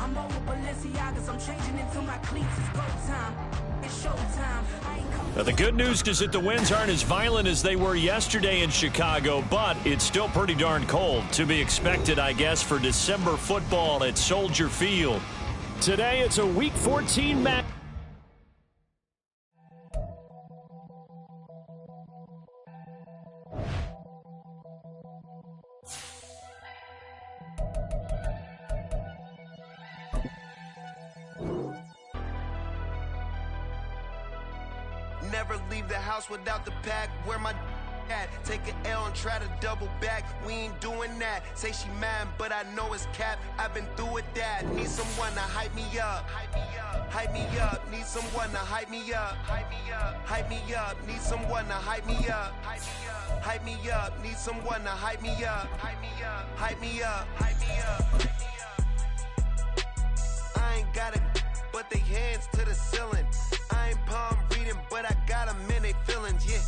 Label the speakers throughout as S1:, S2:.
S1: I'm over Balenciagas, I'm changing into my cleats. It's go time. It's showtime.
S2: Now, the good news is that the winds aren't as violent as they were yesterday in Chicago, but it's still pretty darn cold. To be expected, I guess, for December football at Soldier Field. Today, it's a Week 14 match.
S3: Never leave the house without the pack. Where my at? Take an L and try to double back. We ain't doing that. Say she mad, but I know it's cap. I've been through with that. Need someone to hype me up. Hype me up. Need someone to hype me up. Hype me up. Need someone to hype me up. Hype me up. Need someone to hype me up. Hype me up. I ain't got it, but they hands to the ceiling. I ain't palm reading, but I got them in they feelings, yeah.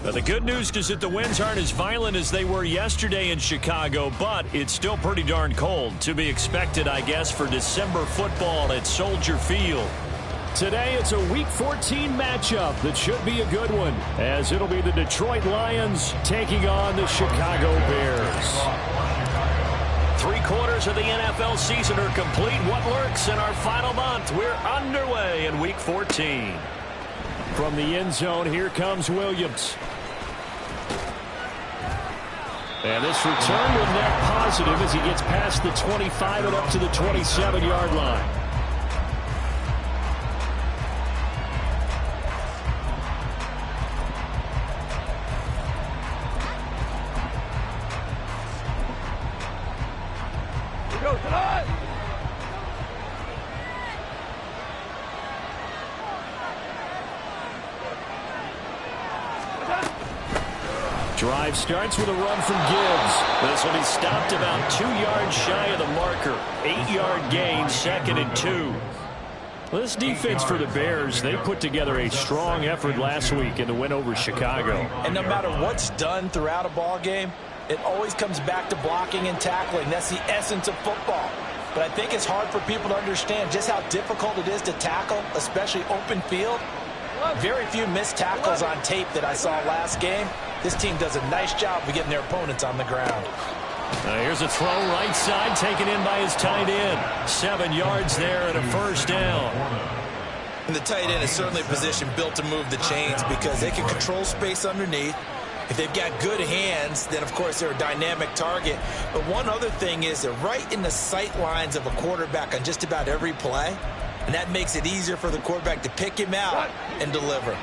S2: Now, the good news is that the winds aren't as violent as they were yesterday in Chicago, but it's still pretty darn cold. To be expected, I guess, for December football at Soldier Field. Today, it's a Week 14 matchup that should be a good one, as it'll be the Detroit Lions taking on the Chicago Bears. 3/4 of the NFL season are complete. What lurks in our final month? We're underway in Week 14. From the end zone, here comes Williams. And this return will net positive as he gets past the 25 and up to the 27-yard line. Drive starts with a run from Gibbs. This will be stopped about 2 yards shy of the marker. 8-yard gain, 2nd and 2. Well, this defense for the Bears, they put together a strong effort last week in the win over Chicago.
S4: And no matter what's done throughout a ball game, it always comes back to blocking and tackling. That's the essence of football. But I think it's hard for people to understand just how difficult it is to tackle, especially open field. Very few missed tackles on tape that I saw last game. This team does a nice job of getting their opponents on the ground.
S2: Here's a throw right side, taken in by his tight end. 7 yards there and a first down.
S4: And the tight end is certainly a position built to move the chains because they can control space underneath. If they've got good hands, then, of course, they're a dynamic target. But one other thing is they're right in the sight lines of a quarterback on just about every play. And that makes it easier for the quarterback to pick him out and deliver.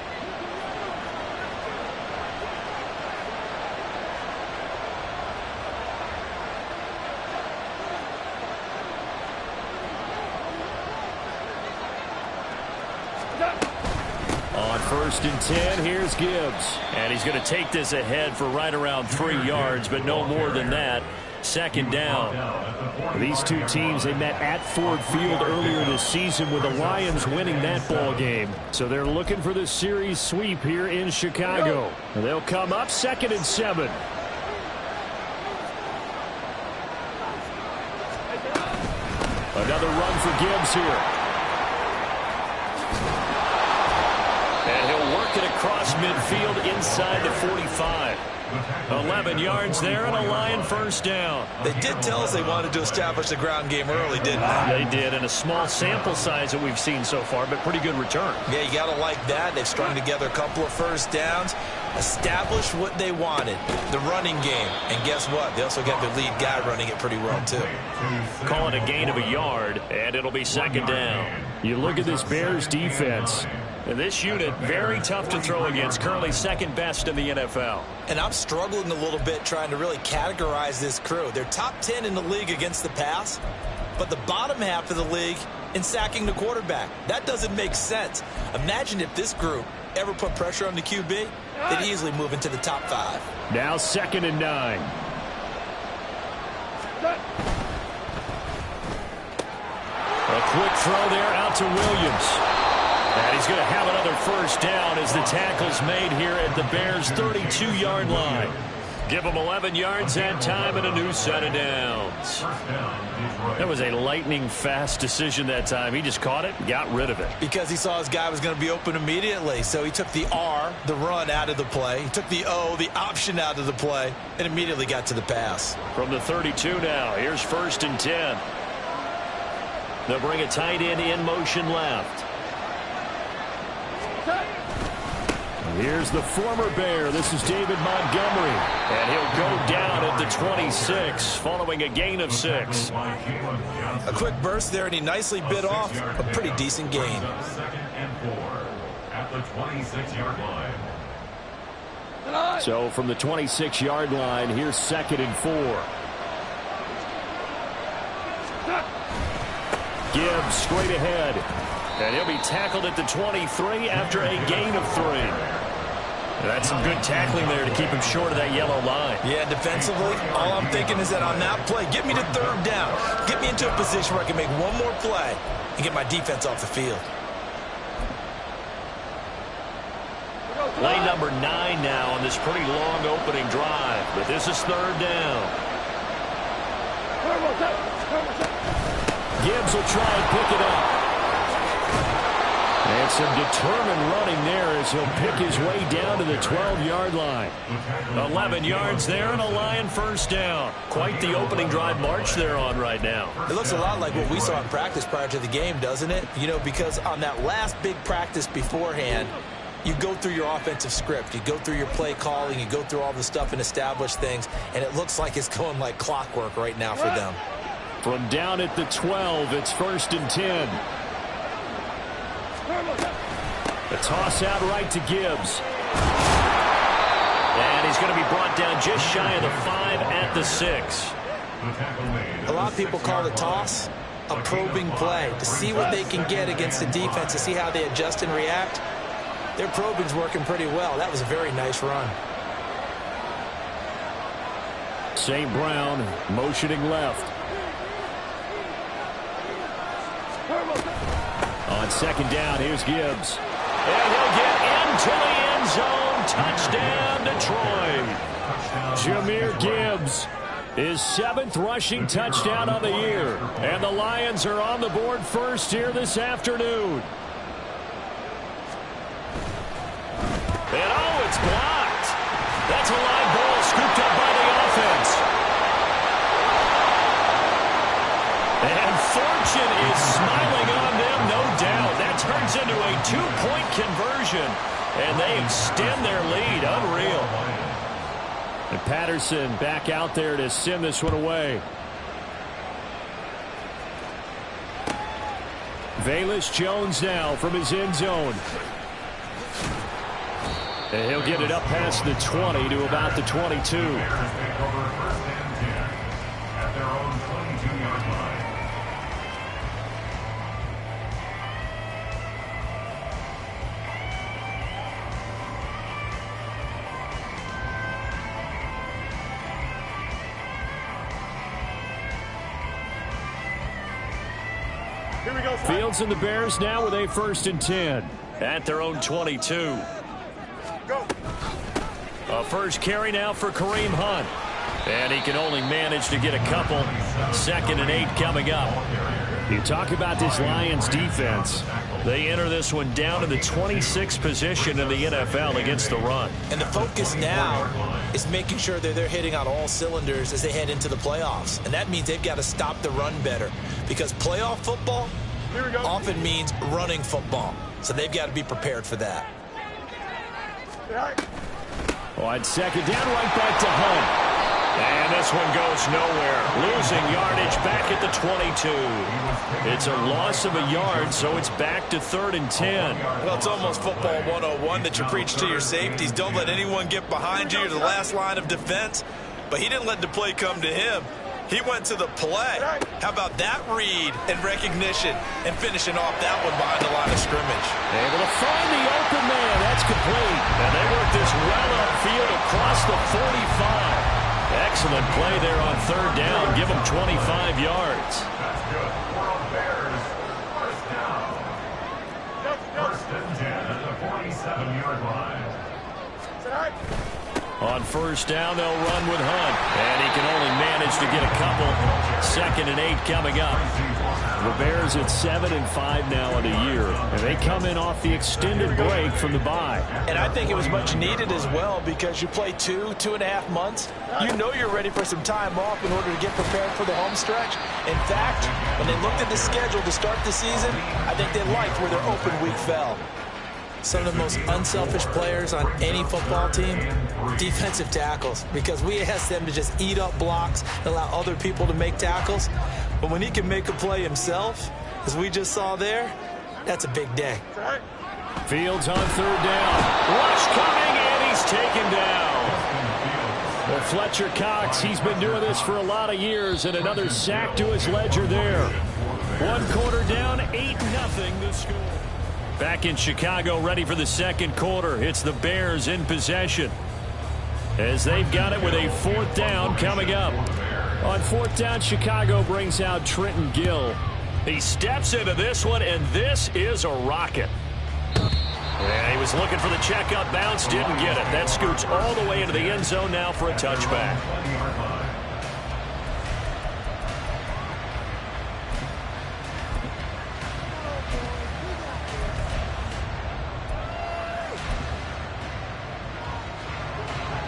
S2: On 1st and 10, here's Gibbs. And he's going to take this ahead for right around 3 yards, but no more than that. 2nd down. These two teams, they met at Ford Field earlier this season with the Lions winning that ball game. So they're looking for the series sweep here in Chicago. They'll come up 2nd and 7. Another run for Gibbs here. And he'll work it across midfield inside the 45. 11 yards there and a Lion first down.
S4: They did tell us they wanted to establish the ground game early, didn't they?
S2: They did, in a small sample size that we've seen so far, but pretty good return.
S4: Yeah, you got to like that. They've strung together a couple of first downs, established what they wanted, the running game. And guess what? They also got their lead guy running it pretty well, too.
S2: Call it a gain of a yard, and it'll be 2nd down. You look at this Bears defense. And this unit, very tough to throw against, currently 2nd best in the NFL.
S4: And I'm struggling a little bit trying to really categorize this crew. They're top 10 in the league against the pass, but the bottom half of the league in sacking the quarterback. That doesn't make sense. Imagine if this group ever put pressure on the QB, they'd easily move into the top 5.
S2: Now 2nd and 9. A quick throw there out to Williams. And he's going to have another first down as the tackle's made here at the Bears' 32-yard line. Give him 11 yards that time and a new set of downs. That was a lightning-fast decision that time. He just caught it and got rid of it.
S4: Because he saw his guy was going to be open immediately. So he took the R, the run, out of the play. He took the O, the option, out of the play, and immediately got to the pass.
S2: From the 32 now, here's 1st and 10. They'll bring a tight end in motion left. Here's the former Bear. This is David Montgomery. And he'll go down at the 26 following a gain of 6.
S4: A quick burst there, and he nicely bit off a pretty decent gain.
S5: 2nd and 4 at the 26-yard line.
S2: So from the 26-yard line, here's 2nd and 4. Gibbs straight ahead. And he'll be tackled at the 23 after a gain of 3. That's some good tackling there to keep him short of that yellow line.
S4: Yeah, defensively, all I'm thinking is that on that play, get me to 3rd down. Get me into a position where I can make one more play and get my defense off the field.
S2: Play number 9 now on this pretty long opening drive. But this is 3rd down. Gibbs will try and pick it up. And some determined running there as he'll pick his way down to the 12-yard line. 11 yards there and a Lion 1st down. Quite the opening drive march they're on right now.
S4: It looks a lot like what we saw in practice prior to the game, doesn't it? You know, because on that last big practice beforehand, you go through your offensive script. You go through your play calling. You go through all the stuff and establish things. And it looks like it's going like clockwork right now for them.
S2: From down at the 12, it's 1st and 10. The toss out right to Gibbs. And he's going to be brought down just shy of the 5 at the 6.
S4: A lot of people call the toss a probing play to see what they can get against the defense, to see how they adjust and react. Their probing's working pretty well. That was a very nice run.
S2: St. Brown motioning left. On 2nd down, here's Gibbs. And he'll get into the end zone. Touchdown, Detroit. Jahmyr Gibbs, his 7th rushing touchdown of the year. And the Lions are on the board first here this afternoon. And oh, it's blocked. That's a live ball scooped up by the offense. And fortune is smiling on them, no doubt. That turns into a 2-point conversion, and they extend their lead. Unreal. And Patterson back out there to send this one away. Velus Jones now from his end zone. And he'll get it up past the 20 to about the 22. Fields and the Bears now with a 1st and 10 at their own 22. A first carry now for Kareem Hunt. And he can only manage to get a couple. 2nd and 8 coming up. You talk about this Lions defense. They enter this one down in the 26th position in the NFL against the run.
S4: And the focus now is making sure that they're hitting on all cylinders as they head into the playoffs. And that means they've got to stop the run better. Because playoff football often means running football. So they've got to be prepared for that.
S2: On 2nd down, right back to Hunt. And this one goes nowhere. Losing yardage back at the 22. It's a loss of a yard, so it's back to 3rd and 10.
S4: Well, it's almost football 101 that you preach to your safeties. Don't let anyone get behind you. You're the last line of defense. But he didn't let the play come to him. He went to the play. How about that read and recognition and finishing off that one behind the line of scrimmage?
S2: Able to find the open man. That's complete. And they work this well upfield across the 45. Excellent play there on 3rd down. Give them 25 yards.
S5: That's good. For the Bears, 1st down. 1st and 10 at the 47-yard line.
S2: On first down, they'll run with Hunt. And he can only manage to get a couple. 2nd and 8 coming up. The Bears at 7-5 now in a year. And they come in off the extended break from the bye.
S4: And I think it was much needed as well because you play 2.5 months. You know you're ready for some time off in order to get prepared for the home stretch. In fact, when they looked at the schedule to start the season, I think they liked where their open week fell. Some of the most unselfish players on any football team, defensive tackles, because we ask them to just eat up blocks and allow other people to make tackles. But when he can make a play himself, as we just saw there, that's a big day.
S2: Fields on 3rd down. Rush coming, and he's taken down. Well, Fletcher Cox, he's been doing this for a lot of years, and another sack to his ledger there. 1 quarter down, 8-0 the score. Back in Chicago, ready for the 2nd quarter. It's the Bears in possession, as they've got it with a 4th down coming up. On 4th down, Chicago brings out Trenton Gill. He steps into this one, and this is a rocket. And he was looking for the checkup bounce, didn't get it. That scoots all the way into the end zone now for a touchback.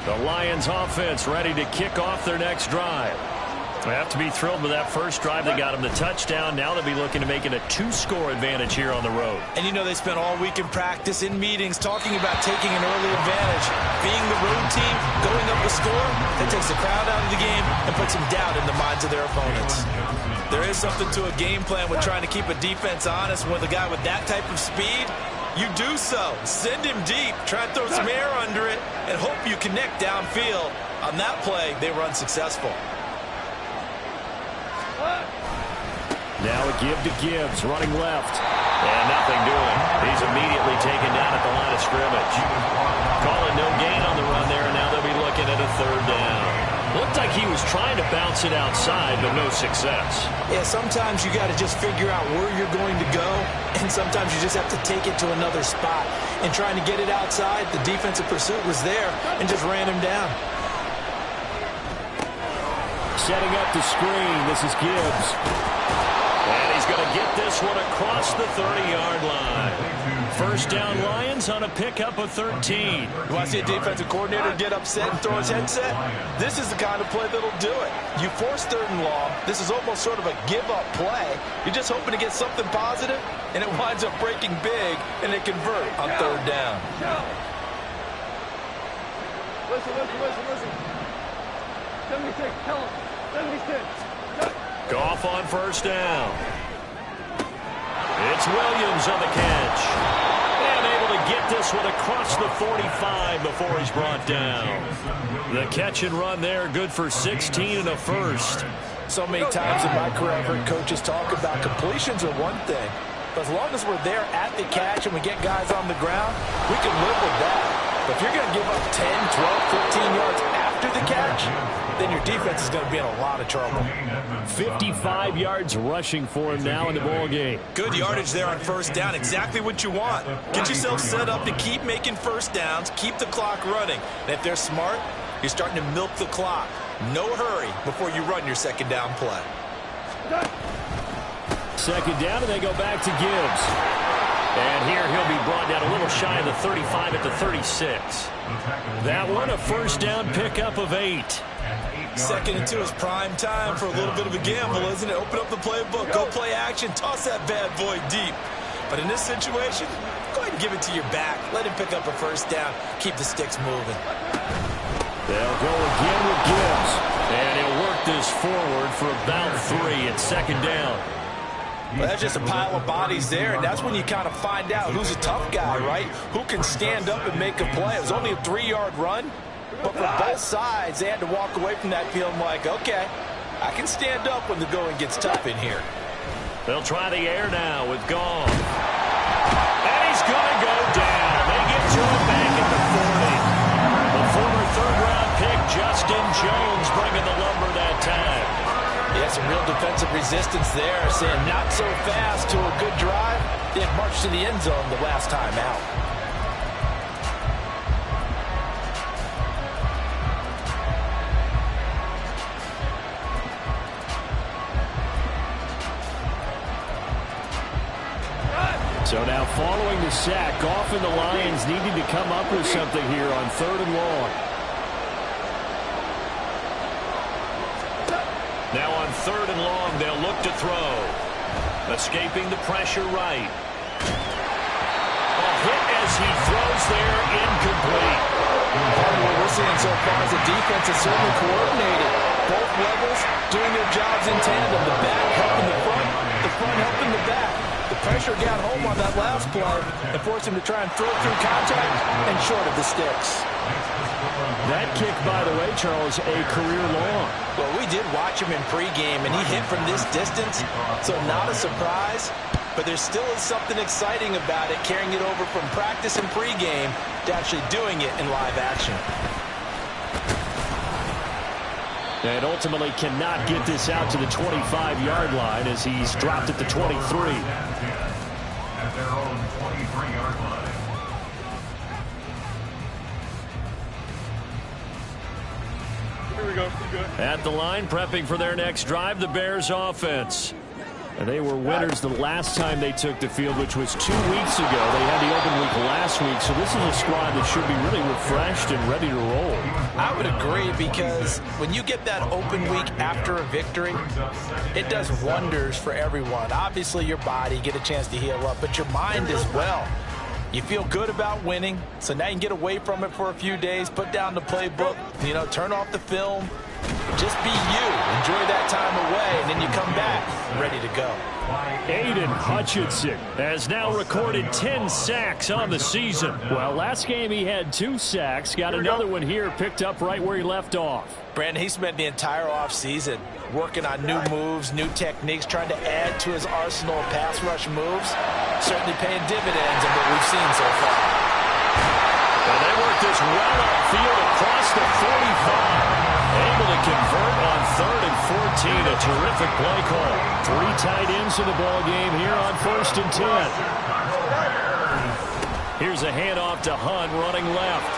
S2: The Lions offense ready to kick off their next drive. They have to be thrilled with that first drive. They got them the touchdown. Now they'll be looking to make it a 2-score advantage here on the road.
S4: And you know they spent all week in practice, in meetings, talking about taking an early advantage. Being the road team, going up a score, that takes the crowd out of the game and puts some doubt in the minds of their opponents. There is something to a game plan with trying to keep a defense honest. With a guy with that type of speed, you do so. Send him deep, try and throw some air under it, and hope you connect downfield. On that play, they were unsuccessful.
S2: Now a give to Gibbs, running left. And nothing doing. He's immediately taken down at the line of scrimmage. Calling no gain on the run there, and now they'll be looking at a 3rd down. Looked like he was trying to bounce it outside, but no success.
S4: Yeah, sometimes you got to just figure out where you're going to go, and sometimes you just have to take it to another spot. And trying to get it outside, the defensive pursuit was there and just ran him down.
S2: Setting up the screen, this is Gibbs. And he's going to get this one across the 30-yard line. First down Lions on a pickup of 13.
S4: You want to see a defensive coordinator get upset and throw his headset? This is the kind of play that'll do it. You force 3rd and long. This is almost sort of a give-up play. You're just hoping to get something positive, and it winds up breaking big, and they convert on 3rd down.
S6: Listen. 76, tell him. 76.
S2: Goff on first down. It's Williams on the catch. And able to get this one across the 45 before he's brought down. The catch and run there, good for 16 and a first.
S4: So many times in my career I've heard coaches talk about completions are one thing. But as long as we're there at the catch and we get guys on the ground, we can live with that. But if you're going to give up 10, 12, 15 yards after the catch, then your defense is going to be in a lot of trouble.
S2: 55 yards rushing for him now in the ball game.
S4: Good yardage there on first down. Exactly what you want. Get yourself set up to keep making first downs, keep the clock running. And if they're smart, you're starting to milk the clock. No hurry before you run your 2nd down play.
S2: 2nd down, and they go back to Gibbs. And here he'll be brought down a little shy of the 35 at the 36. That one a first down pickup of 8.
S4: 2nd and 2 is prime time for a little bit of a gamble, isn't it? Open up the playbook, go play action, toss that bad boy deep. But in this situation, go ahead and give it to your back. Let him pick up a first down. Keep the sticks moving.
S2: They'll go again with Gibbs. And he'll work this forward for about 3 at 2nd down.
S4: Well, that's just a pile of bodies there, and that's when you kind of find out who's a tough guy, right? Who can stand up and make a play. It was only a 3-yard run, but for both sides, they had to walk away from that feeling like, okay, I can stand up when the going gets tough in here.
S2: They'll try the air now with Goff. And he's going to go down. They get to him back at the 40. The former 3rd-round pick, Justin Jones, bringing the lumber that time.
S4: Yeah, some real defensive resistance there, saying not so fast to a good drive. They had marched to the end zone the last time out.
S2: following the sack, Goff and the Lions needing to come up with something here on 3rd and long. Now on 3rd and long, they'll look to throw. Escaping the pressure right. A hit as he throws there, incomplete.
S4: Part of what we're seeing so far is the defense is certainly coordinated. Both levels doing their jobs in tandem. The back helping the front helping the back. The pressure got home on that last play and forced him to try and throw through contact and short of the sticks.
S2: That kick, by the way, Charles, a career long.
S4: Well, we did watch him in pregame, and he hit from this distance, so not a surprise. But there still is something exciting about it, carrying it over from practice and pregame to actually doing it in live action.
S2: And ultimately cannot get this out to the 25-yard line as he's dropped at the 23.
S5: At their own 23-yard line.
S6: Here we go. We're good.
S2: At the line, prepping for their next drive, the Bears offense. And they were winners the last time they took the field, which was 2 weeks ago. They had the open week last week, so this is a squad that should be really refreshed and ready to roll.
S4: I would agree, because when you get that open week after a victory, it does wonders for everyone. Obviously, your body, get a chance to heal up, but your mind as well. You feel good about winning, so now you can get away from it for a few days, put down the playbook, turn off the film. Just be you. Enjoy that time away, and then you come back ready to go.
S2: Aiden Hutchinson has now recorded 10 sacks on the season. Well, last game he had 2 sacks. Got another one here, picked up right where he left off.
S4: Brandon, he spent the entire offseason working on new moves, new techniques, trying to add to his arsenal of pass rush moves. Certainly paying dividends in what we've seen so far.
S2: And they work this well upfield across the 45. Able to convert on 3rd and 14. A terrific play call. 3 tight ends in the ball game here on 1st and 10. Here's a handoff to Hunt running left.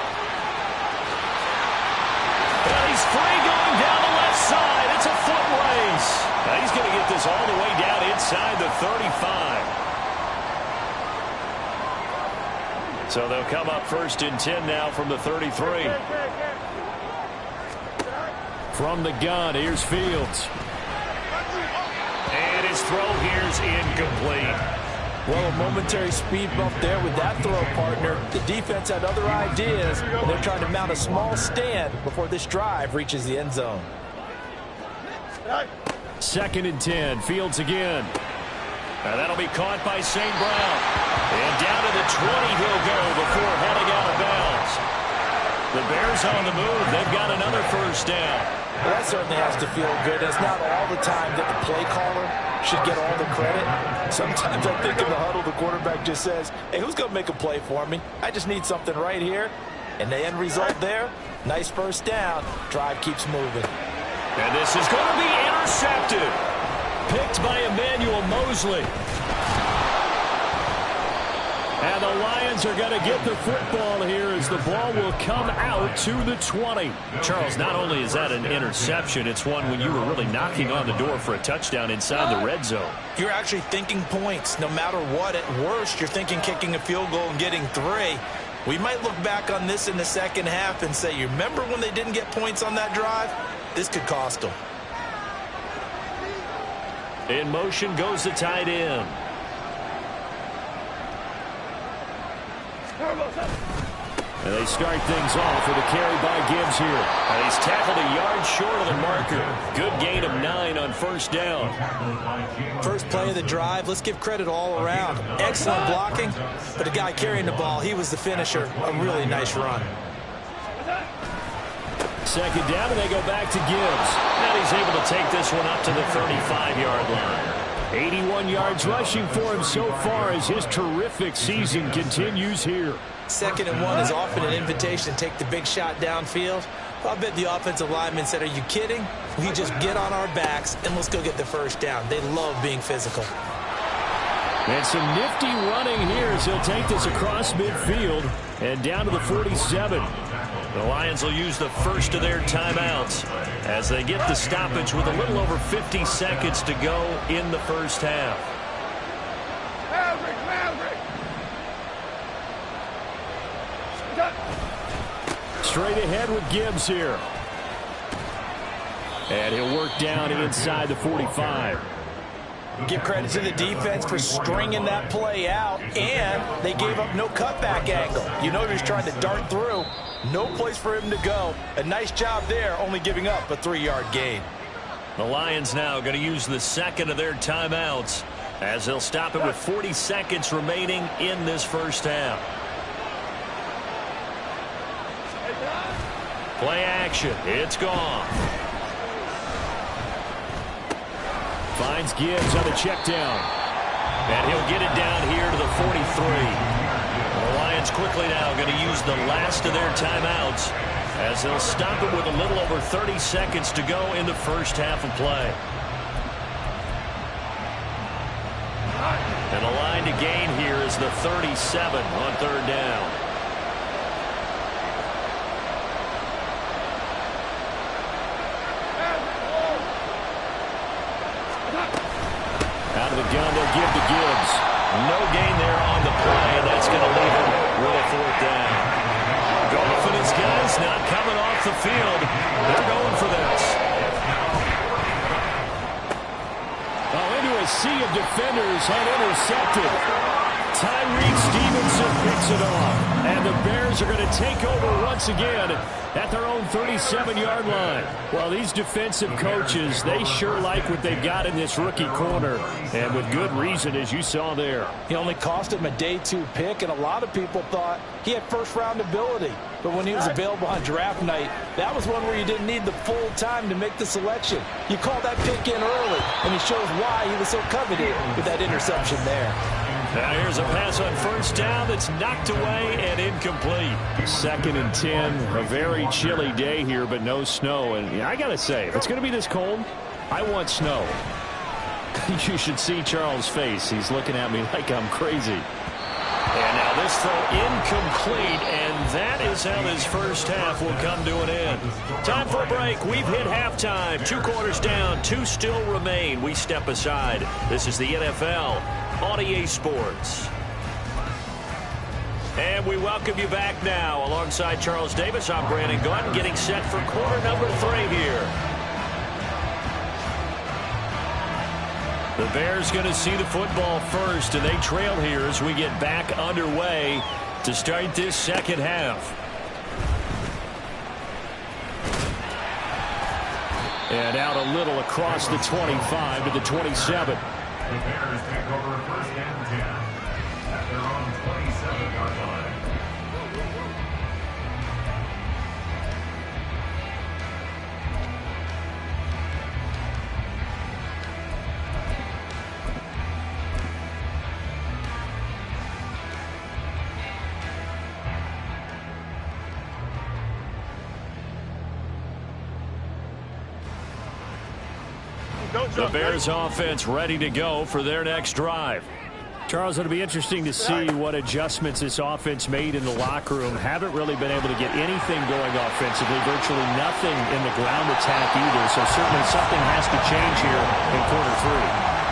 S2: And he's free going down the left side. It's a foot race. Now he's going to get this all the way down inside the 35. So they'll come up 1st and 10 now from the 33. From the gun, here's Fields. And his throw here's incomplete.
S4: Well, a momentary speed bump there with that throw, partner. The defense had other ideas, and they're trying to mount a small stand before this drive reaches the end zone.
S2: 2nd and 10, Fields again. And that'll be caught by St. Brown. And down to the 20 he'll go before heading out of bounds. The Bears on the move. They've got another 1st down.
S4: Well, that certainly has to feel good. It's not all the time that the play caller should get all the credit. Sometimes I think in the huddle, the quarterback just says, hey, who's going to make a play for me? I just need something right here. And the end result there, nice 1st down. Drive keeps moving.
S2: And this is going to be intercepted. Picked by Emmanuel Mosley. And the Lions are going to get the football here as the ball will come out to the 20. Charles, not only is that an interception, it's one when you were really knocking on the door for a touchdown inside the red zone.
S4: You're actually thinking points. No matter what, at worst, you're thinking kicking a field goal and getting 3. We might look back on this in the second half and say, you remember when they didn't get points on that drive? This could cost them.
S2: In motion goes the tight end. And they start things off with a carry by Gibbs here. And he's tackled a yard short of the marker. Good gain of 9 on 1st down.
S4: First play of the drive, let's give credit all around. Excellent blocking, but the guy carrying the ball, he was the finisher. A really nice run.
S2: 2nd down, and they go back to Gibbs. And he's able to take this one up to the 35-yard line. 81 yards rushing for him so far as his terrific season continues here.
S4: 2nd and 1 is often an invitation to take the big shot downfield. I bet the offensive lineman said, are you kidding? We just get on our backs and let's go get the 1st down. They love being physical.
S2: And some nifty running here as he'll take this across midfield and down to the 47. The Lions will use the first of their timeouts as they get the stoppage with a little over 50 seconds to go in the 1st half. straight ahead with Gibbs here. And he'll work down inside the 45.
S4: Give credit to the defense for stringing that play out, and they gave up no cutback angle. You know he was trying to dart through. No place for him to go. A nice job there, only giving up a 3-yard gain.
S2: The Lions now going to use the second of their timeouts as they'll stop it with 40 seconds remaining in this first half. Play action. It's gone. Finds Gibbs on the check down. And he'll get it down here to the 43. The Lions quickly now going to use the last of their timeouts as they'll stop it with a little over 30 seconds to go in the first half of play. And the line to gain here is the 37 on third down. Out of the gun, they'll give to Gibbs. No gain there on the play, and that's going to leave him with a fourth down. Goff and his guys not coming off the field. They're going for this. Into a sea of defenders and intercepted. Tyreek Stevenson picks it off. And the Bears are going to take over once again at their own 37-yard line. Well, these defensive coaches, they sure like what they've got in this rookie corner. And with good reason, as you saw there.
S4: He only cost him a day 2 pick, and a lot of people thought he had first-round ability. But when he was available on draft night, that was one where you didn't need the full time to make the selection. You call that pick in early, and he shows why he was so coveted with that interception there.
S2: Now here's a pass on first down that's knocked away and incomplete. 2nd and 10, a very chilly day here, but no snow. And I got to say, if it's going to be this cold, I want snow. You should see Charles' face. He's looking at me like I'm crazy. And now this throw incomplete, and that is how this first half will come to an end. Time for a break. We've hit halftime. 2 quarters down, 2 still remain. We step aside. This is the NFL on EA Sports. And we welcome you back now. Alongside Charles Davis, I'm Brandon Gaudin, getting set for quarter number 3 here. The Bears going to see the football first, and they trail here as we get back underway to start this second half. And out a little across the 25 to the 27.
S5: The Bears take over first and 10 at their own 27-yard line.
S2: The Bears offense ready to go for their next drive. Charles, it'll be interesting to see what adjustments this offense made in the locker room. Haven't really been able to get anything going offensively, virtually nothing in the ground attack either. So certainly something has to change here in quarter 3.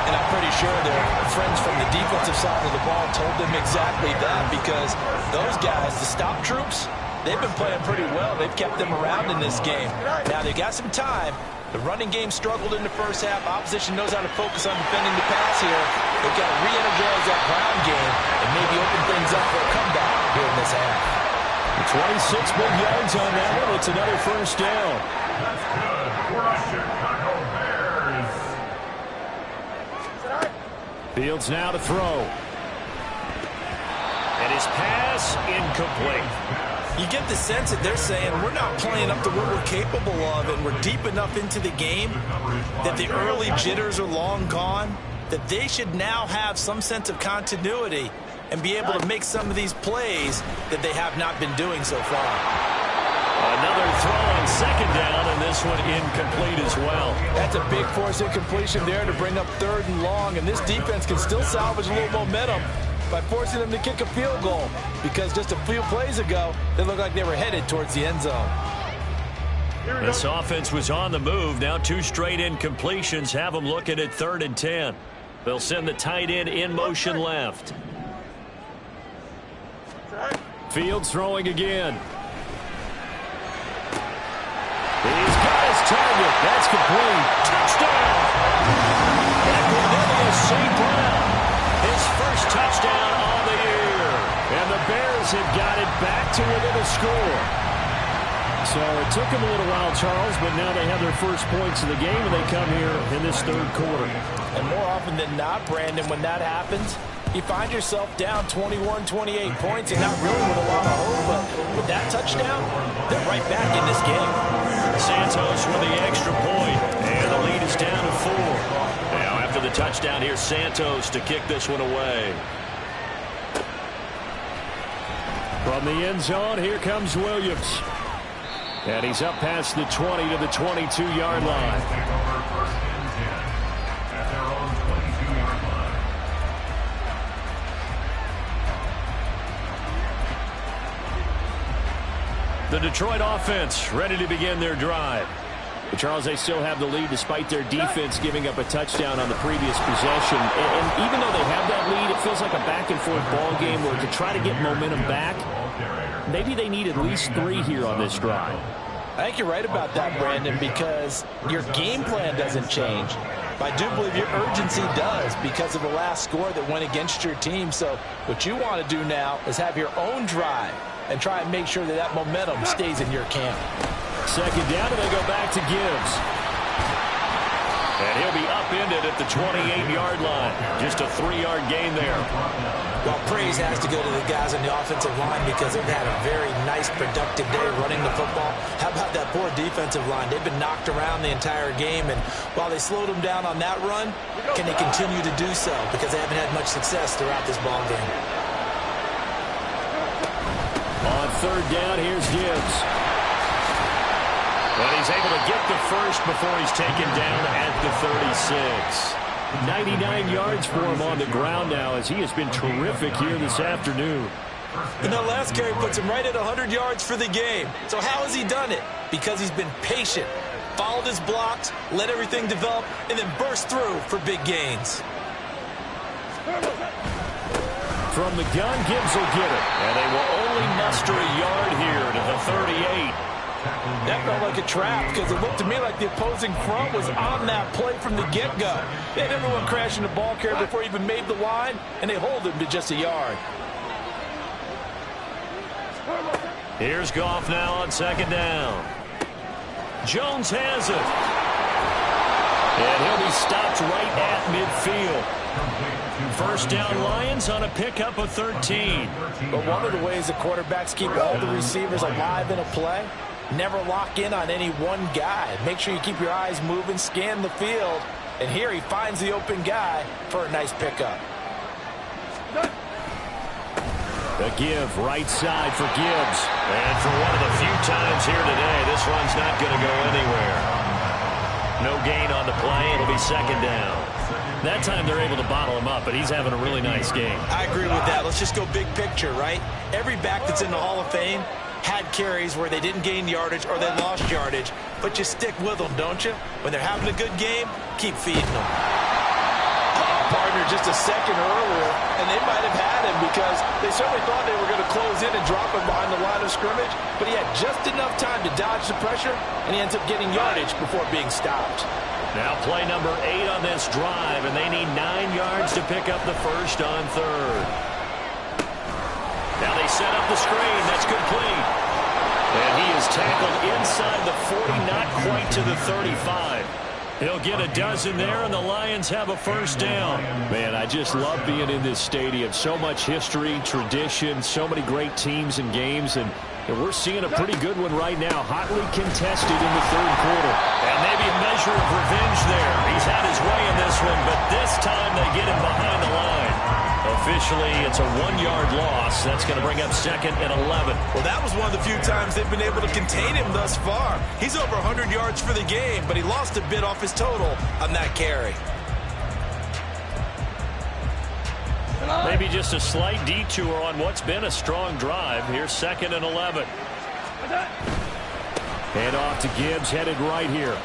S4: And I'm pretty sure their friends from the defensive side of the ball told them exactly that, because those guys, the stop troops, they've been playing pretty well. They've kept them around in this game. Now they've got some time. The running game struggled in the first half. Opposition knows how to focus on defending the pass here. They've got to re-energize that ground game and maybe open things up for a comeback here in this half.
S2: 26 big yards on that one. It's another first down.
S5: That's good for the Chicago Bears.
S2: Fields now to throw. And his pass incomplete.
S4: You get the sense that they're saying we're not playing up to what we're capable of, and we're deep enough into the game that the early jitters are long gone, that they should now have some sense of continuity and be able to make some of these plays that they have not been doing so far.
S2: Another throw on second down, and this one incomplete as well.
S4: That's a big force incompletion there to bring up 3rd and long, and this defense can still salvage a little momentum by forcing them to kick a field goal, because just a few plays ago, they looked like they were headed towards the end zone.
S2: This offense was on the move. Now 2 straight incompletions have them looking at 3rd and 10. They'll send the tight end in motion left. Fields throwing again. complete. Touchdown! And Cornelius St. Brown, his first touchdown on the year. And the Bears have got it back to within a score. So it took them a little while, Charles, but now they have their first points of the game, and they come here in this third quarter.
S4: And more often than not, Brandon, when that happens, you find yourself down 21, 28 points and not really with a lot of hope. But with that touchdown, they're right back in this game.
S2: Santos with the extra point, and the lead is down to 4. Now after the touchdown, here's Santos to kick this one away. From the end zone, here comes Williams. And he's up past the 20 to the 22-yard line.
S5: Take over first and 10 at their own 22-yard line.
S2: The Detroit offense ready to begin their drive. But Charles, they still have the lead despite their defense giving up a touchdown on the previous possession. And even though they have that lead, it feels like a back-and-forth ball game where to try to get momentum back, maybe they need at least 3 here on this drive.
S4: I think you're right about that, Brandon, because your game plan doesn't change. But I do believe your urgency does because of the last score that went against your team. So what you want to do now is have your own drive and try and make sure that that momentum stays in your camp.
S2: Second down, and they go back to Gibbs. And he'll be upended at the 28-yard line. Just a 3-yard gain there.
S7: Well, praise has to go to the guys on the offensive line because they've had a very nice, productive day running the football. How about that poor defensive line? They've been knocked around the entire game, and while they slowed them down on that run, can they continue to do so? Because they haven't had much success throughout this ball game.
S2: On third down, here's Gibbs. But he's able to get the first before he's taken down at the 36. 99 yards for him on the ground now as he has been terrific here this afternoon.
S7: And that last carry puts him right at 100 yards for the game. So how has he done it? Because he's been patient, followed his blocks, let everything develop, and then burst through for big gains.
S2: From the gun, Gibbs will get it. And they will only muster a yard here to the 38.
S4: That felt like a trap because it looked to me like the opposing front was on that play from the get-go. They had everyone crashing the ball carrier before he even made the line, and they hold him to just a yard.
S2: Here's Goff now on second down. Jones has it. And he'll be stopped right at midfield. First down Lions on a pickup of 13.
S4: But one of the ways the quarterbacks keep all the receivers alive in a play, never lock in on any one guy. Make sure you keep your eyes moving, scan the field, and here he finds the open guy for a nice pickup.
S2: The give right side for Gibbs. And for one of the few times here today, this run's not going to go anywhere. No gain on the play. It'll be second down. That time they're able to bottle him up, but he's having a really nice game.
S7: I agree with that. Let's just go big picture, right? Every back that's in the Hall of Fame had carries where they didn't gain yardage or they lost yardage, but you stick with them, don't you? When they're having a good game, keep feeding them.
S4: Partner just a second earlier, and they might have had him because they certainly thought they were going to close in and drop him behind the line of scrimmage, but he had just enough time to dodge the pressure, and he ends up getting yardage before being stopped.
S2: Now play number 8 on this drive, and they need 9 yards to pick up the first on third. Now they set up the screen. That's complete. And he is tackled inside the 40, not quite to the 35. He'll get a dozen there, and the Lions have a first down. Man, I just love being in this stadium. So much history, tradition, so many great teams and games, and we're seeing a pretty good one right now, hotly contested in the third quarter. And maybe a measure of revenge there. He's had his way in this one, but this time they get him behind the line. Officially, it's a 1-yard loss. That's going to bring up second and 11.
S7: Well, that was one of the few times they've been able to contain him thus far. He's over 100 yards for the game, but he lost a bit off his total on that carry.
S2: Maybe just a slight detour on what's been a strong drive. Here's second and 11. Hand off to Gibbs, headed right here.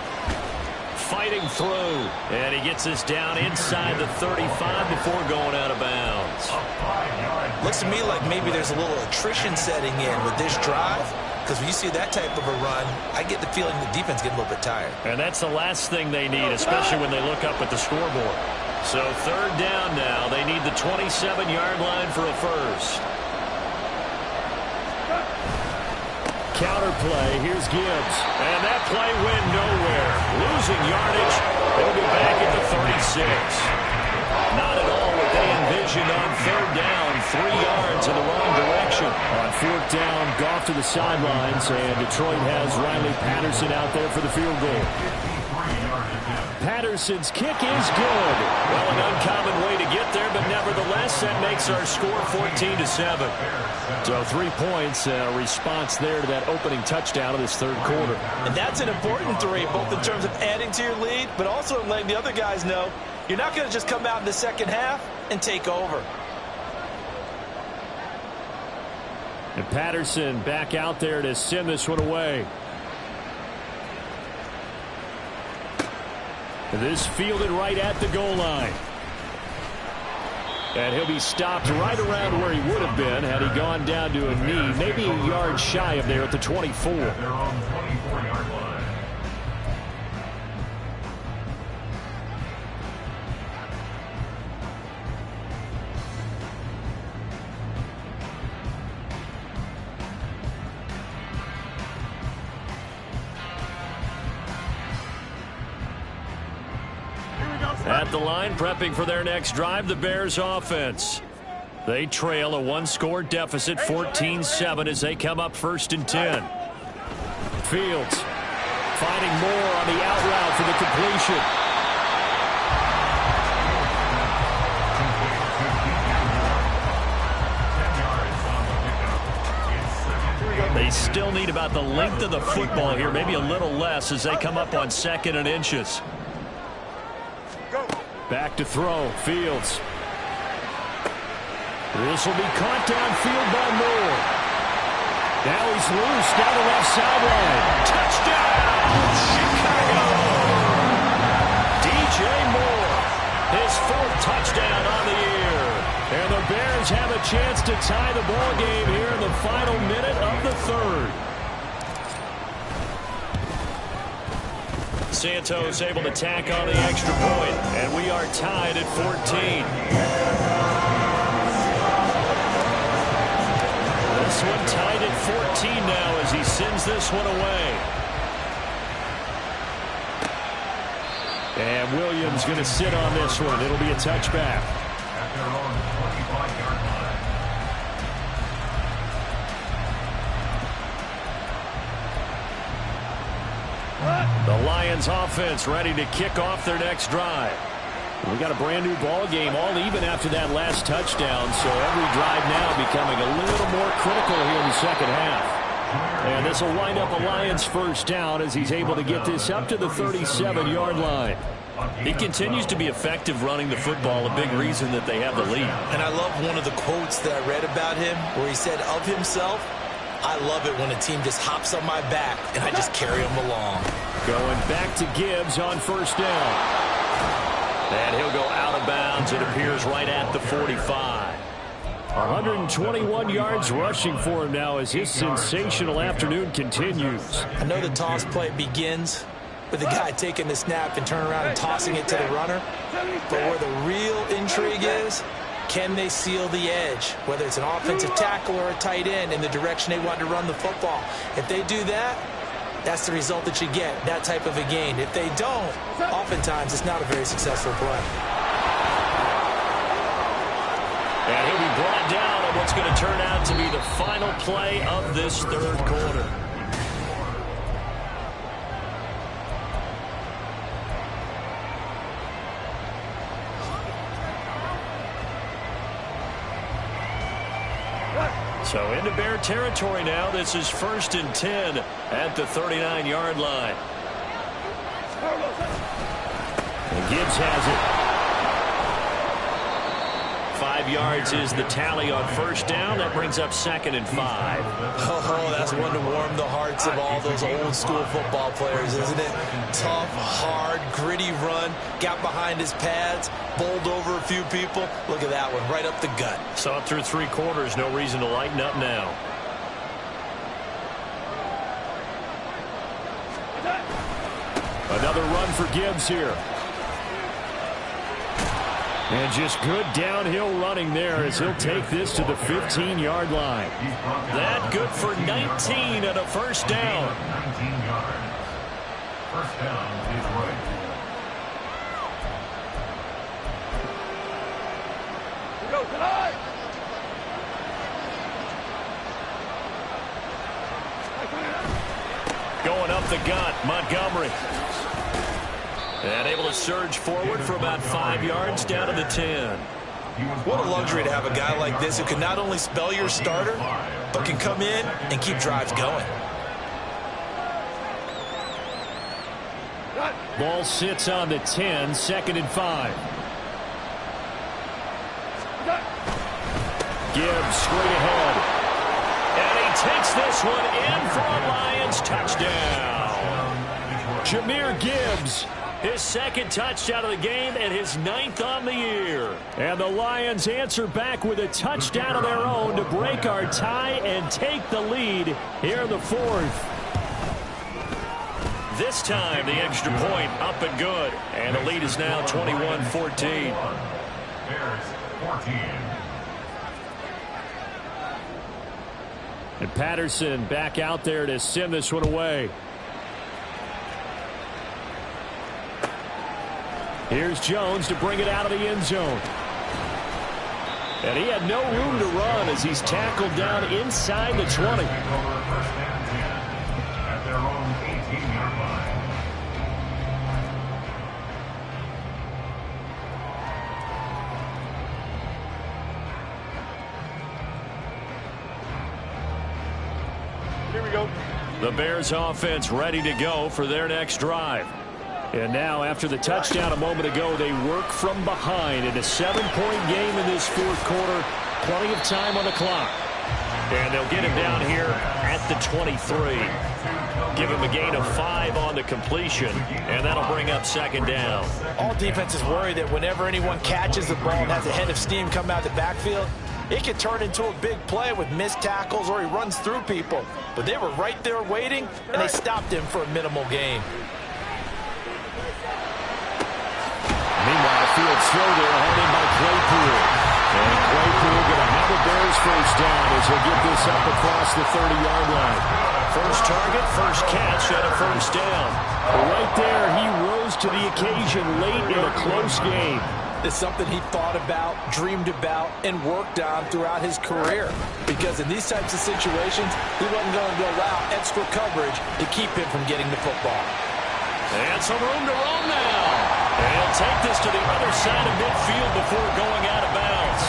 S2: Fighting through, and he gets this down inside the 35 before going out of bounds.
S7: Looks to me like maybe there's a little attrition setting in with this drive. because when you see that type of a run, I get the feeling the defense get a little bit tired.
S2: And that's the last thing they need, especially when they look up at the scoreboard. So third down now. They need the 27-yard line for a first. Counter play. Here's Gibbs. And that play went nowhere. Losing yardage. They'll be back at the 36. Not at all what they envisioned on third down. 3 yards in the wrong direction.
S8: On fourth down, Goff to the sidelines, and Detroit has Riley Patterson out there for the field goal. Patterson's kick is good.
S2: Well, an uncommon way to get there, but nevertheless, that makes our score 14-7.
S8: So 3 points, response there to that opening touchdown of this third quarter.
S7: And that's an important 3, both in terms of adding to your lead, but also in letting the other guys know you're not going to just come out in the second half and take over.
S8: And Patterson back out there to send this one away. This fielded right at the goal line. And he'll be stopped right around where he would have been had he gone down to a knee, maybe a yard shy of there at the 24.
S5: They're on 24-yard line.
S2: At the line, prepping for their next drive, the Bears offense. They trail a 1-score deficit, 14-7, as they come up first and 10.
S8: Fields finding more on the out route for the completion.
S2: They still need about the length of the football here, maybe a little less, as they come up on 2nd and inches.
S8: Back to throw. Fields. This will be caught downfield by Moore. Now he's loose down the left sideline.
S2: Touchdown, Chicago! DJ Moore, his 4th touchdown on the year.
S8: And the Bears have a chance to tie the ball game here in the final minute of the third.
S2: Santos able to tack on the extra point, and we are tied at 14. This one tied at 14 now as he sends this one away.
S8: And Williams going to sit on this one. It'll be a touchback.
S5: At their own 25-yard line.
S2: The Lions offense ready to kick off their next drive.
S8: We got a brand new ball game, all even after that last touchdown, so every drive now becoming a little more critical here in the second half. And this will wind up a Lions first down as he's able to get this up to the 37-yard line.
S2: He continues to be effective running the football, a big reason that they have the lead.
S7: And I love one of the quotes that I read about him where he said of himself, I love it when a team just hops on my back and I just carry them along.
S8: Going back to Gibbs on first down.
S2: And he'll go out of bounds. It appears right at the 45.
S8: 121 yards rushing for him now as his sensational afternoon continues.
S7: I know the toss play begins with the guy taking the snap and turning around and tossing it to the runner. But where the real intrigue is, can they seal the edge, whether it's an offensive tackle or a tight end, in the direction they want to run the football? If they do that, that's the result that you get, that type of a gain. If they don't, oftentimes it's not a very successful play.
S2: And he'll be brought down on what's going to turn out to be the final play of this third quarter. So into Bear territory now. This is 1st and 10 at the 39-yard line.
S8: And Gibbs has it.
S2: 5 yards is the tally on first down. That brings up 2nd and 5.
S7: Oh, that's one to warm the hearts of all those old school football players, isn't it? Tough, hard, gritty run. Got behind his pads, bowled over a few people. Look at that one, right up the gut.
S2: Saw it through 3 quarters. No reason to lighten up now.
S8: Another run for Gibbs here. And just good downhill running there as he'll take this to the 15-yard line.
S2: That good for 19 and a first down.
S5: 19 yards. First down, Detroit.
S6: Go tonight!
S2: Going up the gut, Montgomery. And able to surge forward for about 5 yards down to the 10.
S4: What a luxury to have a guy like this who can not only spell your starter, but can come in and keep drives going.
S8: Ball sits on the 10, 2nd and 5. Gibbs straight ahead.
S2: And he takes this one in for a Lions touchdown.
S8: Jahmyr Gibbs.
S2: His 2nd touchdown of the game and his 9th on the year.
S8: And the Lions answer back with a touchdown of their own to break our tie and take the lead here in the 4th.
S2: This time the extra point up and good. And the lead is now 21-14.
S5: Bears 14.
S8: And Patterson back out there to send this one away. Here's Jones to bring it out of the end zone. And he had no room to run as he's tackled down inside the 20.
S5: First and 10 at their own 18-yard line.
S6: Here we go.
S2: The Bears offense ready to go for their next drive.
S8: And now, after the touchdown a moment ago, they work from behind in a 7-point game in this 4th quarter. Plenty of time on the clock.
S2: And they'll get him down here at the 23. Give him a gain of 5 on the completion, and that'll bring up 2nd down.
S4: All defenses worry that whenever anyone catches the ball and has a head of steam come out the backfield, it can turn into a big play with missed tackles or he runs through people. But they were right there waiting, and they stopped him for a minimal gain.
S8: Meanwhile, Fields throw there, held in by Claypool. And Claypool going to have a Bears first down as he'll get this up across the 30-yard line.
S2: First target, first catch, and a first down.
S8: Right there, he rose to the occasion late in a close game.
S4: It's something he thought about, dreamed about, and worked on throughout his career. Because in these types of situations, he wasn't going to allow extra coverage to keep him from getting the football.
S2: And some room to run now. And he'll take this to the other side of midfield before going out of bounds.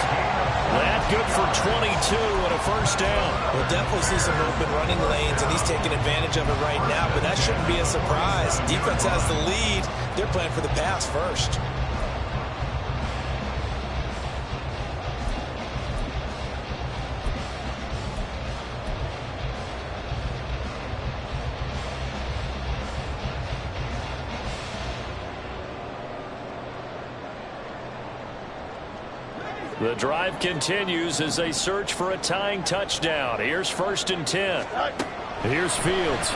S2: That good for 22 and a first down.
S4: We'll definitely see some open running lanes, and he's taking advantage of it right now, but that shouldn't be a surprise. Defense has the lead. They're playing for the pass first.
S2: The drive continues as they search for a tying touchdown. Here's 1st and 10.
S8: Here's Fields.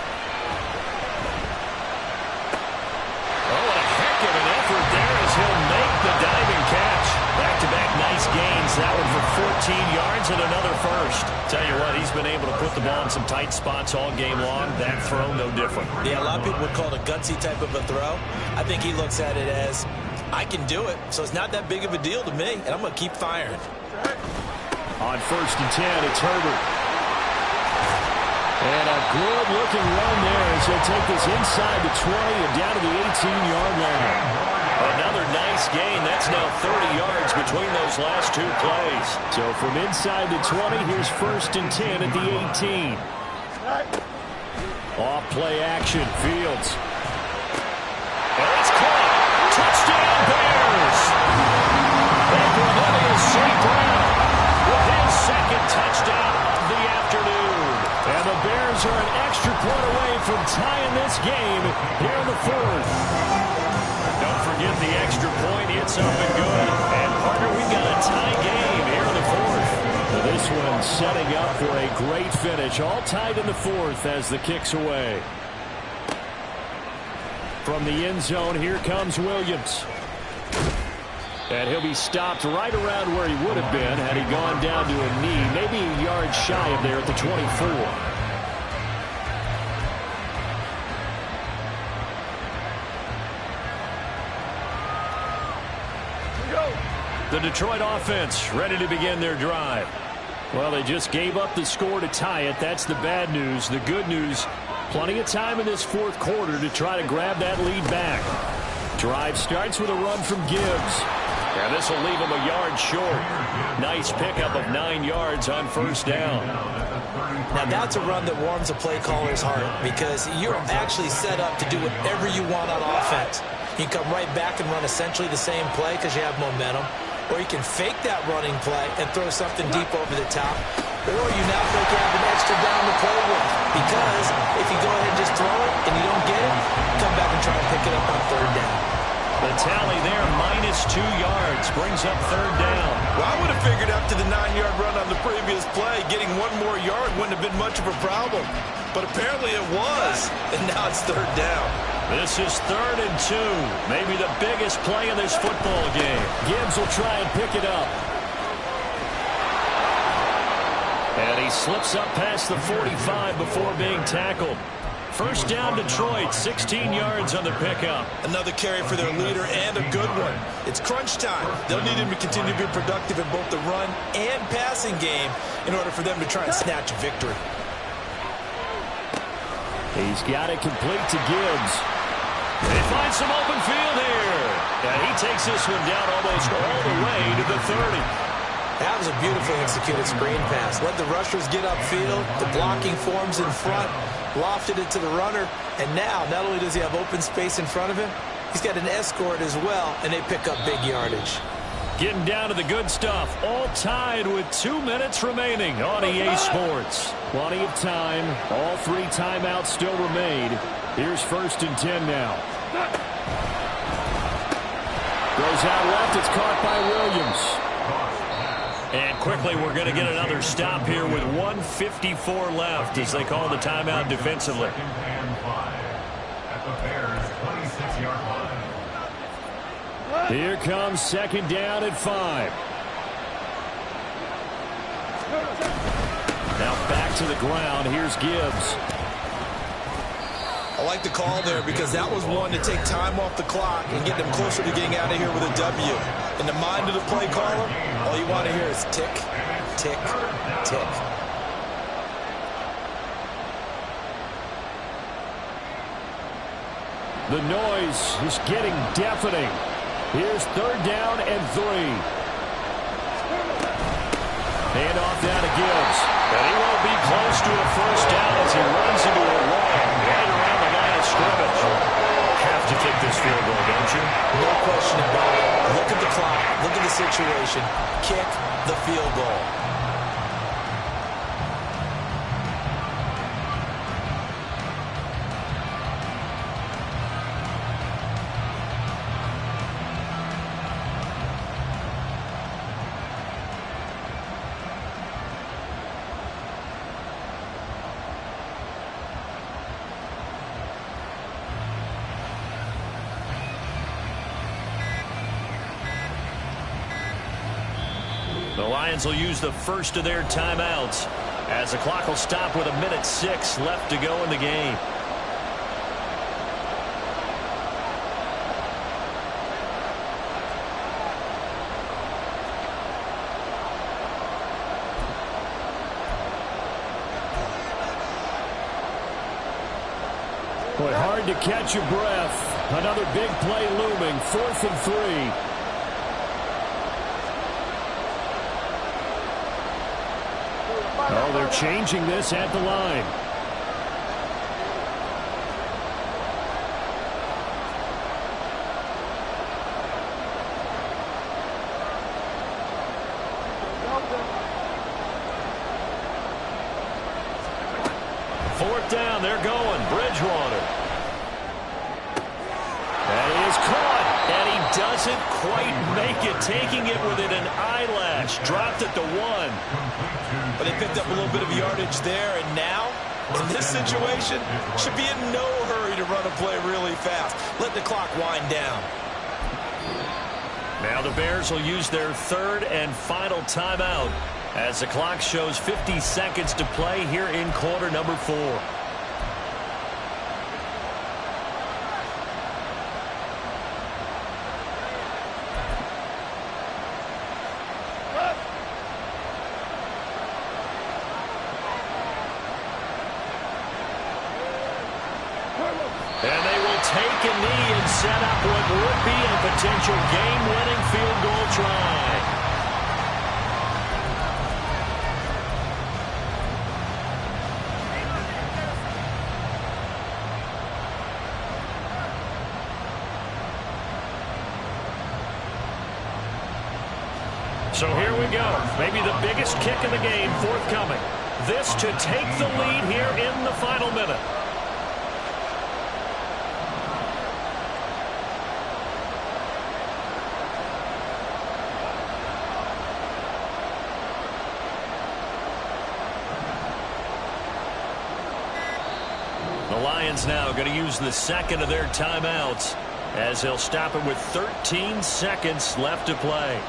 S2: Oh, what a heck of an effort there as he'll make the diving catch. Back-to-back nice gains. That one for 14 yards and another first. Tell you what, he's been able to put the ball in some tight spots all game long. That throw, no different.
S4: Yeah, a lot of people would call it a gutsy type of a throw. I think he looks at it as, I can do it, so it's not that big of a deal to me, and I'm going to keep firing.
S8: On 1st and 10, it's Herbert. And a good-looking run there as he'll take this inside the 20 and down to the 18-yard line.
S2: Another nice gain. That's now 30 yards between those last 2 plays.
S8: So from inside the 20, here's 1st and 10 at the 18. Off play action, Fields.
S2: And it's caught. Touchdown, Bears! And Cornelius St. Brown with his 2nd touchdown of the afternoon.
S8: And the Bears are an extra point away from tying this game here in the 4th.
S2: Don't forget the extra point. It's up and good. And, partner, we've got a tie game here in the 4th.
S8: This one setting up for a great finish. All tied in the 4th as the kick's away. From the end zone, here comes Williams. And he'll be stopped right around where he would have been had he gone down to a knee, maybe a yard shy of there at the 24. The Detroit offense ready to begin their drive. Well, they just gave up the score to tie it. That's the bad news. The good news, plenty of time in this fourth quarter to try to grab that lead back. Drive starts with a run from Gibbs. And this will leave him a yard short. Nice pickup of 9 yards on first down.
S7: Now, that's a run that warms a play caller's heart because you're actually set up to do whatever you want on offense. You can come right back and run essentially the same play because you have momentum. Or you can fake that running play and throw something deep over the top. Or you now think you have an extra down to play with. Because if you go ahead and just throw it and you don't get it, come back and try and pick it up on third down.
S2: The tally there, -2 yards, brings up third down.
S4: Well, I would have figured after the 9-yard run on the previous play, getting 1 more yard wouldn't have been much of a problem. But apparently it was, and now it's third down.
S2: This is 3rd and 2. Maybe the biggest play in this football game.
S8: Gibbs will try and pick it up. And he slips up past the 45 before being tackled. First down, Detroit, 16 yards on the pickup.
S4: Another carry for their leader and a good one. It's crunch time. They'll need him to continue to be productive in both the run and passing game in order for them to try and snatch a victory.
S8: He's got it complete to Gibbs.
S2: They find some open field here. And he takes this one down almost all the way to the 30.
S7: That was a beautifully executed screen pass. Let the rushers get upfield. The blocking forms in front. Lofted it to the runner. And now, not only does he have open space in front of him, he's got an escort as well, and they pick up big yardage.
S2: Getting down to the good stuff. All tied with 2 minutes remaining on EA Sports.
S8: Plenty of time. All 3 timeouts still remain. Here's 1st and 10 now. Goes out left. It's caught by Williams.
S2: And quickly, we're going to get another stop here with 1:54 left as they call the timeout defensively.
S5: At the Bears' 26-yard line.
S8: Here comes 2nd down at 5. Now back to the ground. Here's Gibbs.
S4: I like the call there because that was one to take time off the clock and get them closer to getting out of here with a W. In the mind of the play caller, all you want to hear is tick, tick, tick.
S8: The noise is getting deafening. Here's 3rd down and 3. Hand off down to Gibbs.
S2: And he won't be close to a first down as he runs into a wall right around the line of scrimmage. Have to kick this field goal, don't you?
S7: No question about it. Look at the clock. Look at the situation. Kick the field goal.
S2: The Lions will use the first of their timeouts as the clock will stop with 1:06 left to go in the game.
S8: Boy, hard to catch your breath. Another big play looming. 4th and 3. Oh, they're changing this at the line.
S2: Fourth down, they're going. Bridgewater. That is caught, and he doesn't quite make it, taking it within an eyelash. Dropped at the 1.
S4: But they picked up a little bit of yardage there, and now, in this situation, should be in no hurry to to run a play really fast. Let the clock wind down.
S2: Now the Bears will use their third and final timeout as the clock shows 50 seconds to play here in quarter number 4. And they will take a knee and set up what would be a potential game-winning field goal try. So here we go. Maybe the biggest kick of the game forthcoming. This to take the lead here in the final minute. The Lions now going to use the second of their timeouts as they'll stop it with 13 seconds left to play.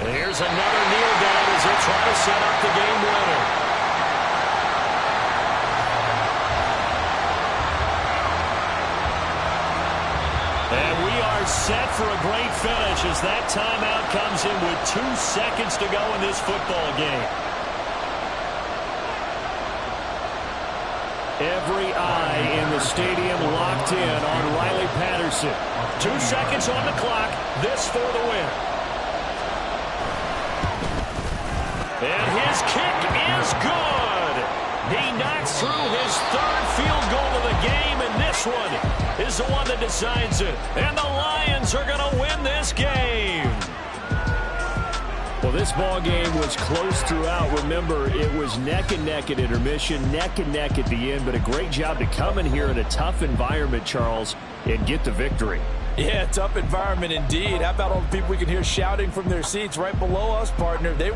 S2: And here's another kneel down as they try to set up the game winner. And we are set for a great finish as that timeout comes in with 2 seconds to go in this football game. Every eye in the stadium locked in on Riley Patterson. 2 seconds on the clock. This for the win. And his kick is good. He knocks through his third field goal of the game, and this one is the one that decides it. And the Lions are going to win this game.
S8: Well, this ball game was close throughout. Remember, it was neck and neck at intermission, neck and neck at the end, but a great job to come in here in a tough environment, Charles, and get the victory.
S4: Yeah, tough environment indeed. How about all the people we can hear shouting from their seats right below us, partner? They